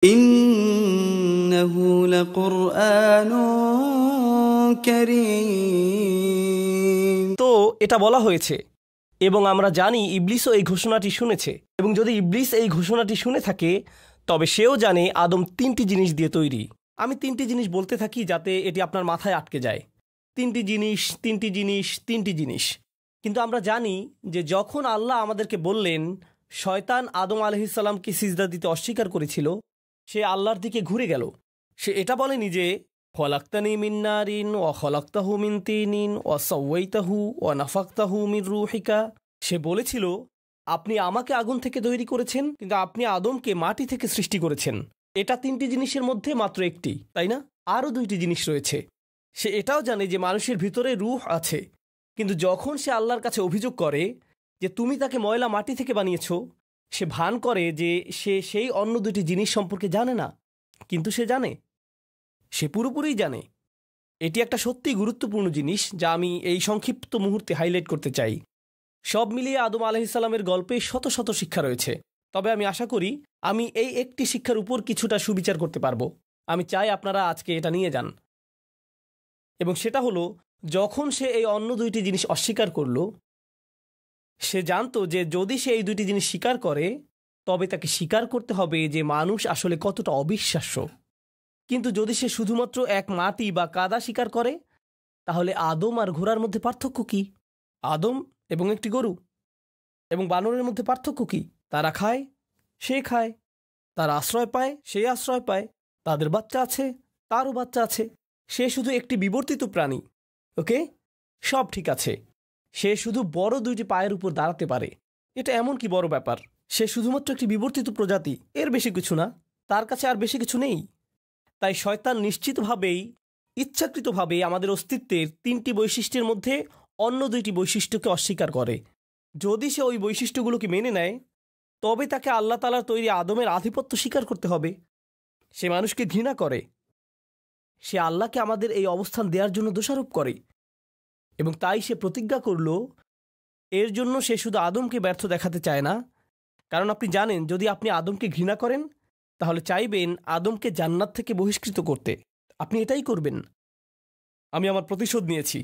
ইন্নাহু লাকুরআনুন কারীম। তো এটা বলা হয়েছে এবং আমরা জানি ইবলিসও এই ঘোষণাটি শুনেছে, এবং যদি ইবলিস এই ঘোষণাটি শুনে থাকে তবে সেও জানে আদম 3টি জিনিস দিয়ে তৈরি। আমি 3টি জিনিস বলতে থাকি যাতে এটি আপনার মাথায় আটকে যায়। 3টি জিনিস, 3টি জিনিস, 3টি জিনিস। কিন্তু আমরা জানি যে যখন আল্লাহ আমাদেরকে বললেন শয়তান আদম আলাইহিসসালামকে সিজদা দিতে অস্বীকার করেছিল, সে আল্লাহর দিকে ঘুরে গেল। সে এটা বলেনি যে খলাকতানি মিন নারিন ওয়া খলাকতাহু মিন তিনিন ওয়া সাওয়াইতাহু ওয়া নাফাখতাহু মির রূহিকা। সে বলেছিল আপনি আমাকে আগুন থেকে তৈরি করেছেন, কিন্তু আপনি আদমকে মাটি থেকে সৃষ্টি করেছেন। এটা 3টি জিনিসের মধ্যে মাত্র একটি, তাই না? আরও 2টি জিনিস রয়েছে। সে এটাও জানে যে মানুষের ভিতরে রূহ আছে, কিন্তু যখন সে আল্লাহর কাছে অভিযোগ করে যে তুমি তাকে ময়লা মাটি থেকে বানিয়েছ, সে ভান করে যে সে সেই অন্য 2টি জিনিস সম্পর্কে জানে না, কিন্তু সে জানে, সে পুরোপুরি জানে। এটি একটা সত্যি গুরুত্বপূর্ণ জিনিস যা আমি এই সংক্ষিপ্ত মুহূর্তে হাইলাইট করতে চাই। সব মিলিয়ে আদম আলাইহিসসালামের গল্পে শত শত শিক্ষা রয়েছে, তবে আমি আশা করি আমি এই একটি শিক্ষার উপর কিছুটা সুবিচার করতে পারবো। আমি চাই আপনারা আজকে এটা নিয়ে যান, এবং সেটা হলো যখন সে এই অন্য 2টি জিনিস অস্বীকার করল, সে জানতো যে যদি সে এই 2টি জিনিস স্বীকার করে তবে তাকে স্বীকার করতে হবে যে মানুষ আসলে কতটা অবিশ্বাস্য। কিন্তু যদি সে শুধুমাত্র এক মাটি বা কাদা স্বীকার করে, তাহলে আদম আর ঘোড়ার মধ্যে পার্থক্য কি? আদম এবং একটি গরু এবং বানরের মধ্যে পার্থক্য কি? তারা খায়, সে খায়। তারা আশ্রয় পায়, সে আশ্রয় পায়। তাদের বাচ্চা আছে, তারও বাচ্চা আছে। সে শুধু একটি বিবর্তিত প্রাণী। ওকে, সব ঠিক আছে। সে শুধু বড় 2টি পায়ের উপর দাঁড়াতে পারে। এটা এমন কি বড় ব্যাপার? সে শুধুমাত্র একটি বিবর্তিত প্রজাতি, এর বেশি কিছু না। তার কাছে আর বেশি কিছু নেই। তাই শয়তান নিশ্চিতভাবেই, ইচ্ছাকৃতভাবেই আমাদের অস্তিত্বের 3টি বৈশিষ্ট্যের মধ্যে অন্য 2টি বৈশিষ্ট্যকে অস্বীকার করে। যদি সে ওই বৈশিষ্ট্যগুলোকে মেনে নেয় তবে তাকে আল্লাহ তাআলার তৈরি আদমের আধিপত্য স্বীকার করতে হবে। সে মানুষকে ঘৃণা করে, সে আল্লাহকে আমাদের এই অবস্থান দেওয়ার জন্য দোষারোপ করে, এবং তাই সে প্রতিজ্ঞা করল এর জন্য সে শুধু আদমকে ব্যর্থ দেখাতে চায় না। কারণ আপনি জানেন, যদি আপনি আদমকে ঘৃণা করেন তাহলে চাইবেন আদমকে জান্নাত থেকে বহিষ্কৃত করতে। আপনি এটাই করবেন। আমি আমার প্রতিশোধ নিয়েছি,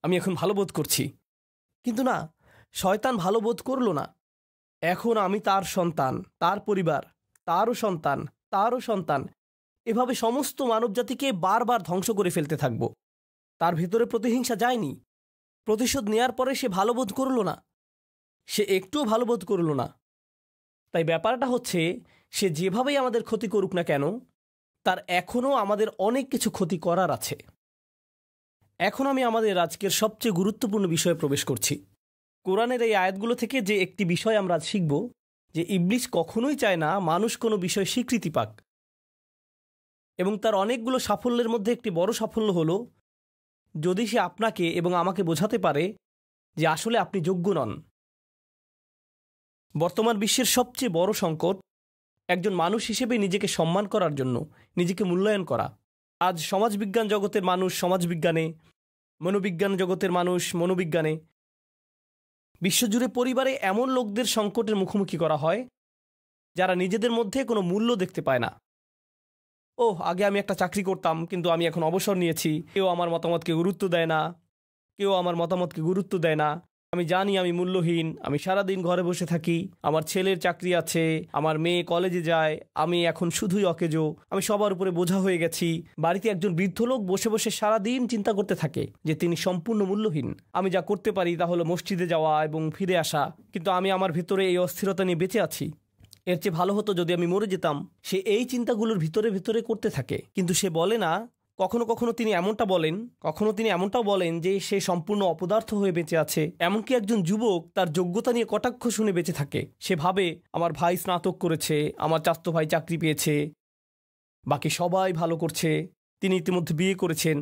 আমি এখন ভালো বোধ করছি। কিন্তু না, শয়তান ভালো বোধ করল না। এখন আমি তার সন্তান, তার পরিবার, তারও সন্তান, তারও সন্তান, এভাবে সমস্ত মানবজাতিকে বারবার ধ্বংস করে ফেলতে থাকব। তার ভিতরে প্রতিহিংসা যায়নি। প্রতিশোধ নেয়ার পরে সে ভালো বোধ করল না, সে একটুও ভালো বোধ করল না। তাই ব্যাপারটা হচ্ছে, সে যেভাবেই আমাদের ক্ষতি করুক না কেন, তার এখনও আমাদের অনেক কিছু ক্ষতি করার আছে। এখন আমি আমাদের আজকের সবচেয়ে গুরুত্বপূর্ণ বিষয়ে প্রবেশ করছি। কোরআনের এই আয়াতগুলো থেকে যে একটি বিষয় আমরা শিখব, যে ইবলিস কখনোই চায় না মানুষ কোনো বিষয়ে স্বীকৃতি পাক। এবং তার অনেকগুলো সাফল্যের মধ্যে একটি বড় সাফল্য হলো যদি সে আপনাকে এবং আমাকে বোঝাতে পারে যে আসলে আপনি যোগ্য নন। বর্তমান বিশ্বের সবচেয়ে বড় সংকট একজন মানুষ হিসেবে নিজেকে সম্মান করার জন্য নিজেকে মূল্যায়ন করা। আজ সমাজবিজ্ঞান জগতের মানুষ সমাজবিজ্ঞানে, মনোবিজ্ঞান জগতের মানুষ মনোবিজ্ঞানে, বিশ্বজুড়ে পরিবারে এমন লোকদের সংকটের মুখোমুখি করা হয় যারা নিজেদের মধ্যে কোনো মূল্য দেখতে পায় না। আগে আমি একটা চাকরি করতাম, কিন্তু আমি এখন অবসর নিয়েছি। কেউ আমার মতামতকে গুরুত্ব দেয় না, আমি জানি আমি মূল্যহীন। আমি সারাদিন ঘরে বসে থাকি, আমার ছেলের চাকরি আছে, আমার মেয়ে কলেজে যায়, আমি এখন শুধুই অকেজো, আমি সবার উপরে বোঝা হয়ে গেছি। বাড়িতে একজন বৃদ্ধ লোক বসে বসে সারাদিন চিন্তা করতে থাকে যে তিনি সম্পূর্ণ মূল্যহীন। আমি যা করতে পারি তা হলো মসজিদে যাওয়া এবং ফিরে আসা, কিন্তু আমি আমার ভিতরে এই অস্থিরতা নিয়ে বেঁচে আছি। এর চেয়ে ভালো হতো যদি আমি মরে যেতাম। সে এই চিন্তাগুলোর ভিতরে ভিতরে করতে থাকে, কিন্তু সে বলে না। কখনো কখনো তিনি এমনটাও বলেন যে সে সম্পূর্ণ অপদার্থ হয়ে বেঁচে আছে। এমনকি একজন যুবক তার যোগ্যতা নিয়ে কটাক্ষ শুনে বেঁচে থাকে। সে ভাবে আমার ভাই স্নাতক করেছে, আমার চাচাতো ভাই চাকরি পেয়েছে, বাকি সবাই ভালো করছে, তিনি ইতিমধ্যে বিয়ে করেছেন,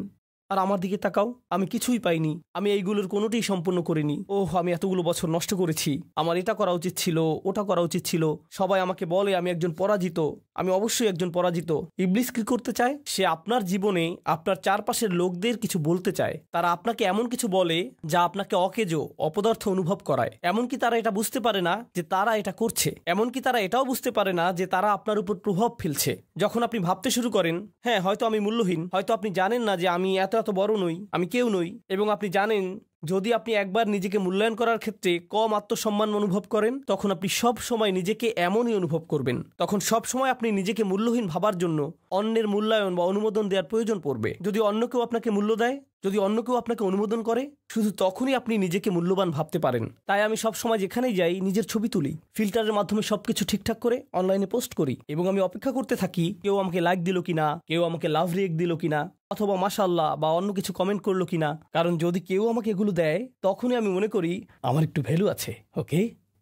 আর আমার দিকে তাকাও, আমি কিছুই পাইনি, আমি এইগুলোর কোনোটাই সম্পূর্ণ করিনি। ওহ, আমি এতগুলো বছর নষ্ট করেছি, আমার এটা করা উচিত ছিল, ওটা করা উচিত ছিল। সবাই আমাকে বলে আমি একজন পরাজিত, আমি অবশ্যই একজন পরাজিত। ইবলিস কি করতে চায়? সে আপনার জীবনে আপনার চারপাশের লোকদের কিছু বলতে চায়। তারা আপনাকে এমন কিছু বলে যা আপনাকে অকেজো, অপদার্থ অনুভব করায়। এমনকি তারা এটা বুঝতে পারে না যে তারা এটা করছে। এমনকি তারা এটাও বুঝতে পারে না যে তারা আপনার উপর প্রভাব ফেলছে। যখন আপনি ভাবতে শুরু করেন, হ্যাঁ হয়তো আমি মূল্যহীন, হয়তো আপনি জানেন না যে আমি এত এত বড় নই, আমি কেউ নই, এবং আপনি জানেন যদি আপনি একবার নিজেকে মূল্যায়ন করার ক্ষেত্রে কম আত্মসম্মান অনুভব করেন, তখন আপনি সব সময় নিজেকে এমনই অনুভব করবেন। তখন সব সময় আপনি নিজেকে মূল্যহীন ভাবার জন্য অন্যের মূল্যায়ন বা অনুমোদন দেওয়ার প্রয়োজন পড়বে। যদি অন্য কেউ আপনাকে মূল্য দেয়, যদি অন্য কেউ আপনাকে অনুমোদন করে, শুধু তখনই আপনি নিজেকে মূল্যবান ভাবতে পারেন। তাই আমি সব সময় যেখানেই যাই নিজের ছবি তুলি, ফিল্টারের মাধ্যমে সবকিছু ঠিকঠাক করে অনলাইনে পোস্ট করি, এবং আমি অপেক্ষা করতে থাকি কেউ আমাকে লাইক দিল কিনা, কেউ আমাকে লাভ রিয়েক্ট দিল কিনা, অথবা মাশাআল্লাহ বা অন্য কিছু কমেন্ট করলো কিনা। কারণ যদি কেউ আমাকে এগুলো দেয়, তখনই আমি মনে করি আমার একটু ভ্যালু আছে। ওকে,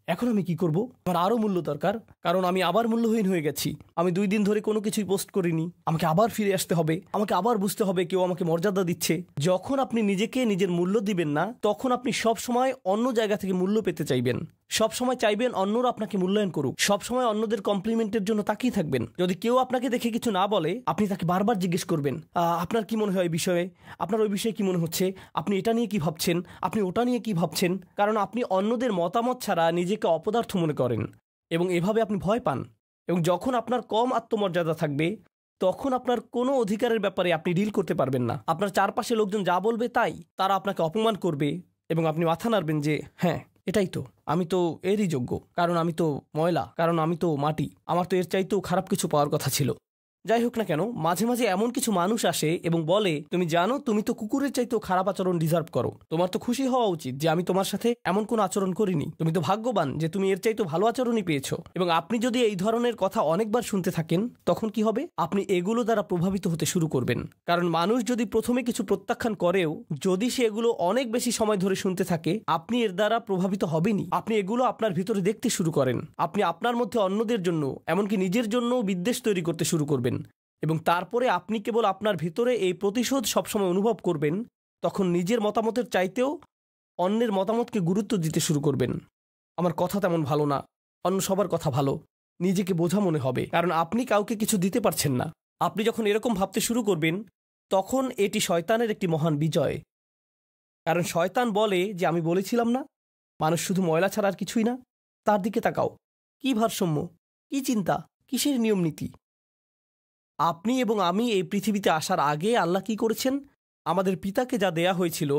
এখন আমি কি করব? আমার আরো মূল্য দরকার, কারণ আমি আবার মূল্যহীন হয়ে গেছি। আমি 2 দিন ধরে কোনো কিছুই পোস্ট করিনি, আমাকে আবার ফিরে আসতে হবে, আমাকে আবার বুঝতে হবে কেউ আমাকে মর্যাদা দিচ্ছে। যখন আপনি নিজেকে নিজের মূল্য দিবেন না, তখন আপনি সব সময় অন্য জায়গা থেকে মূল্য পেতে চাইবেন। সব সময় চাইবেন অন্যরা আপনাকে মূল্যায়ন করুক, সব সময় অন্যদের কমপ্লিমেন্টের জন্য তাকিয়ে থাকবেন। যদি কেউ আপনাকে দেখে কিছু না বলে, আপনি তাকে বারবার জিজ্ঞেস করবেন আপনার কি মনে হয় এই বিষয়ে, আপনার ওই বিষয়ে কি মনে হচ্ছে, আপনি এটা নিয়ে কি ভাবছেন, আপনি ওটা নিয়ে কি ভাবছেন। কারণ আপনি অন্যদের মতামত ছাড়া নিজেকে অপদার্থ মনে করেন, এবং এভাবে আপনি ভয় পান। এবং যখন আপনার কম আত্মমর্যাদা থাকবে, তখন আপনার কোনো অধিকারের ব্যাপারে আপনি ডিল করতে পারবেন না। আপনার চারপাশে লোকজন যা বলবে তাই, তারা আপনাকে অপমান করবে, এবং আপনি মাথা নাড়বেন যে হ্যাঁ এটাই তো, আমি তো এরই যোগ্য, কারণ আমি তো ময়লা, কারণ আমি তো মাটি, আমার তো এর চাইতেও খারাপ কিছু পাওয়ার কথা ছিল। যাই হোক না কেন, মাঝে মাঝে এমন কিছু মানুষ আসে এবং বলে তুমি জানো তুমি তো কুকুরের চাইতেও খারাপ আচরণ ডিজার্ভ করো, তোমার তো খুশি হওয়া উচিত যে আমি তোমার সাথে এমন কোনো আচরণ করিনি, তুমি তো ভাগ্যবান যে তুমি এর চাইতেও ভালো আচরণই পেয়েছো। এবং আপনি যদি এই ধরনের কথা অনেকবার শুনতে থাকেন, তখন কি হবে? আপনি এগুলো দ্বারা প্রভাবিত হতে শুরু করবেন। কারণ মানুষ যদি প্রথমে কিছু প্রত্যাখ্যান করেও, যদি সে এগুলো অনেক বেশি সময় ধরে শুনতে থাকে, আপনি এর দ্বারা প্রভাবিত হবেনই। আপনি এগুলো আপনার ভিতরে দেখতে শুরু করেন, আপনি আপনার মধ্যে অন্যদের জন্য, এমনকি নিজের জন্য বিদ্বেষ তৈরি করতে শুরু করবেন, এবং তারপরে আপনি কেবল আপনার ভিতরে এই প্রতিশোধ সবসময় অনুভব করবেন। তখন নিজের মতামতের চাইতেও অন্যের মতামতকে গুরুত্ব দিতে শুরু করবেন। আমার কথা তেমন ভালো না, অন্য সবার কথা ভালো, নিজেকে বোঝা মনে হবে, কারণ আপনি কাউকে কিছু দিতে পারছেন না। আপনি যখন এরকম ভাবতে শুরু করবেন, তখন এটি শয়তানের একটি মহান বিজয়। কারণ শয়তান বলে যে আমি বলেছিলাম না, মানুষ শুধু ময়লা ছাড়া আর কিছুই না। তার দিকে তাকাও, কি ভারসাম্য, কি চিন্তা, কিসের নিয়ম নীতি। আপনি এবং আমি এই পৃথিবীতে আসার আগে আল্লাহ কি করেছেন? আমাদের পিতাকে যা দেয়া হয়েছিল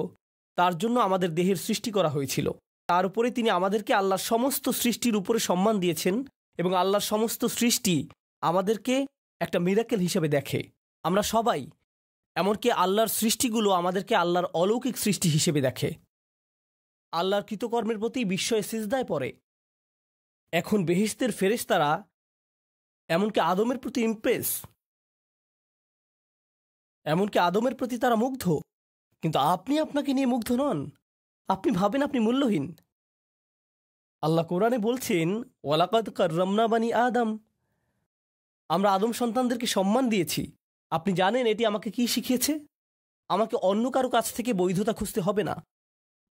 তার জন্য আমাদের দেহের সৃষ্টি করা হয়েছিল। তার উপরে তিনি আমাদেরকে আল্লাহর সমস্ত সৃষ্টির উপরে সম্মান দিয়েছেন, এবং আল্লাহর সমস্ত সৃষ্টি আমাদেরকে একটা মিরাকেল হিসেবে দেখে। আমরা সবাই, এমনকি আল্লাহর সৃষ্টিগুলো আমাদেরকে আল্লাহর অলৌকিক সৃষ্টি হিসেবে দেখে। আল্লাহর কৃতকর্মের প্রতি বিস্ময়ে সিজদায় পড়ে। এখন বেহেশতের ফেরেশতারা এমনকি আদমের প্রতি ইমপ্রেস, এমনকি আদমের প্রতি তারা মুগ্ধ। কিন্তু আপনি আপনাকে নিয়ে মুগ্ধ নন, আপনি ভাবেন আপনি মূল্যহীন। আল্লাহ কোরআনে বলছেন ওয়ালাকাদ কাররামনা বানি আদম, আমরা আদম সন্তানদেরকে সম্মান দিয়েছি। আপনি জানেন এটি আমাকে কি শিখিয়েছে? আমাকে অন্য কারো কাছ থেকে বৈধতা খুঁজতে হবে না।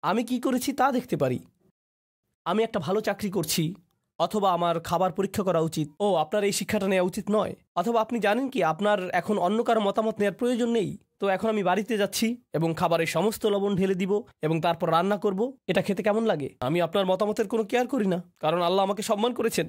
আমি কি করেছি তা দেখতে পারি। আমি একটা ভালো চাকরি করছি, অথবা আমার খাবার পরীক্ষা করা উচিত, ও আপনার এই শিক্ষাটা নেওয়া উচিত নয়। অথবা আপনি জানেন কি আপনার এখন অন্য কারো মতামত নেওয়ার প্রয়োজন নেই, তো এখন আমি বাড়িতে যাচ্ছি এবং খাবারের সমস্ত লবণ ঢেলে দিব এবং তারপর রান্না করব। এটা খেতে কেমন লাগে? আমি আপনার মতামতের কোনো কেয়ার করি না, কারণ আল্লাহ আমাকে সম্মান করেছেন।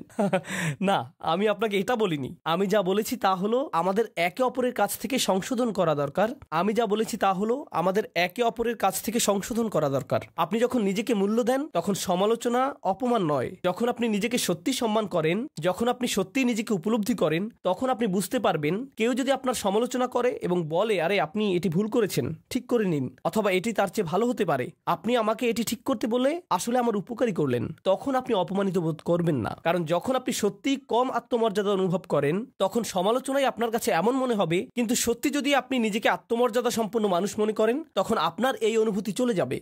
না, আমি আপনাকে এটা বলিনি। আমি যা বলেছি তা হলো আমাদের একে অপরের কাছ থেকে সংশোধন করা দরকার। আমি যা বলেছি তা হলো আমাদের একে অপরের কাছ থেকে সংশোধন করা দরকার। আপনি যখন নিজেকে মূল্য দেন, তখন সমালোচনা অপমান নয়। যখন আপনি নিজেকে সত্যি সম্মান করেন, যখন আপনি সত্যি নিজেকে উপলব্ধি করেন, তখন আপনি বুঝতে পারবেন কেউ যদি আপনার সমালোচনা করে এবং বলে আরে আপনি এটি ভুল করেছেন, ঠিক করে নিন, অথবা এটি তার চেয়ে ভালো হতে পারে, আপনি আমাকে এটি ঠিক করতে বলে আসলে আমার উপকারী করলেন, তখন আপনি অপমানিত বোধ করবেন না। কারণ যখন আপনি সত্যিই কম আত্মমর্যাদা অনুভব করেন, তখন সমালোচনাই আপনার কাছে এমন মনে হবে, কিন্তু সত্যি যদি আপনি নিজেকে আত্মমর্যাদা সম্পন্ন মানুষ মনে করেন, তখন আপনার এই অনুভূতি চলে যাবে।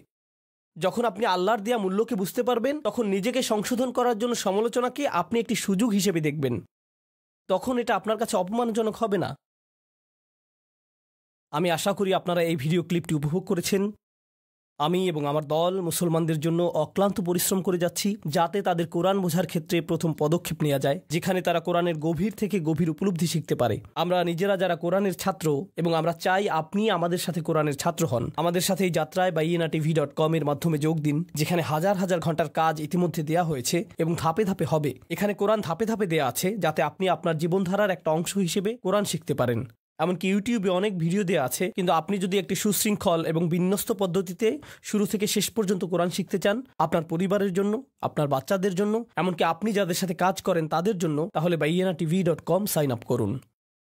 যখন আপনি আল্লাহর দেয়া মূল্যকে বুঝতে পারবেন, তখন নিজেকে সংশোধন করার জন্য সমালোচনাকে আপনি একটি সুযোগ হিসেবে দেখবেন। তখন এটা আপনার কাছে অপমানজনক হবে না। আমি আশা করি আপনারা এই ভিডিও ক্লিপটি উপভোগ করেছেন। আমি এবং আমার দল মুসলমানদের জন্য অক্লান্ত পরিশ্রম করে যাচ্ছি, যাতে তাদের কোরআন বোঝার ক্ষেত্রে প্রথম পদক্ষেপ নেওয়া যায়, যেখানে তারা কোরআনের গভীর থেকে গভীর উপলব্ধি শিখতে পারে। আমরা নিজেরা যারা কোরআনের ছাত্র এবং আমরা চাই আপনি আমাদের সাথে কোরআনের ছাত্র হন। আমাদের সাথে এই যাত্রায় bayyinatv.com এর মাধ্যমে যোগ দিন, যেখানে হাজার হাজার ঘন্টার কাজ ইতিমধ্যে দেয়া হয়েছে এবং ধাপে ধাপে হবে। এখানে কোরআন ধাপে ধাপে দেয়া আছে, যাতে আপনি আপনার জীবনধারার একটা অংশ হিসেবে কোরআন শিখতে পারেন। এমনকি ইউটিউবে অনেক ভিডিও দেওয়া আছে, কিন্তু আপনি যদি একটি সুশৃঙ্খল এবং বিন্যস্ত পদ্ধতিতে শুরু থেকে শেষ পর্যন্ত কোরআন শিখতে চান, আপনার পরিবারের জন্য, আপনার বাচ্চাদের জন্য, এমনকি আপনি যাদের সাথে কাজ করেন তাদের জন্য, তাহলে bayyinatv.com সাইন আপ করুন।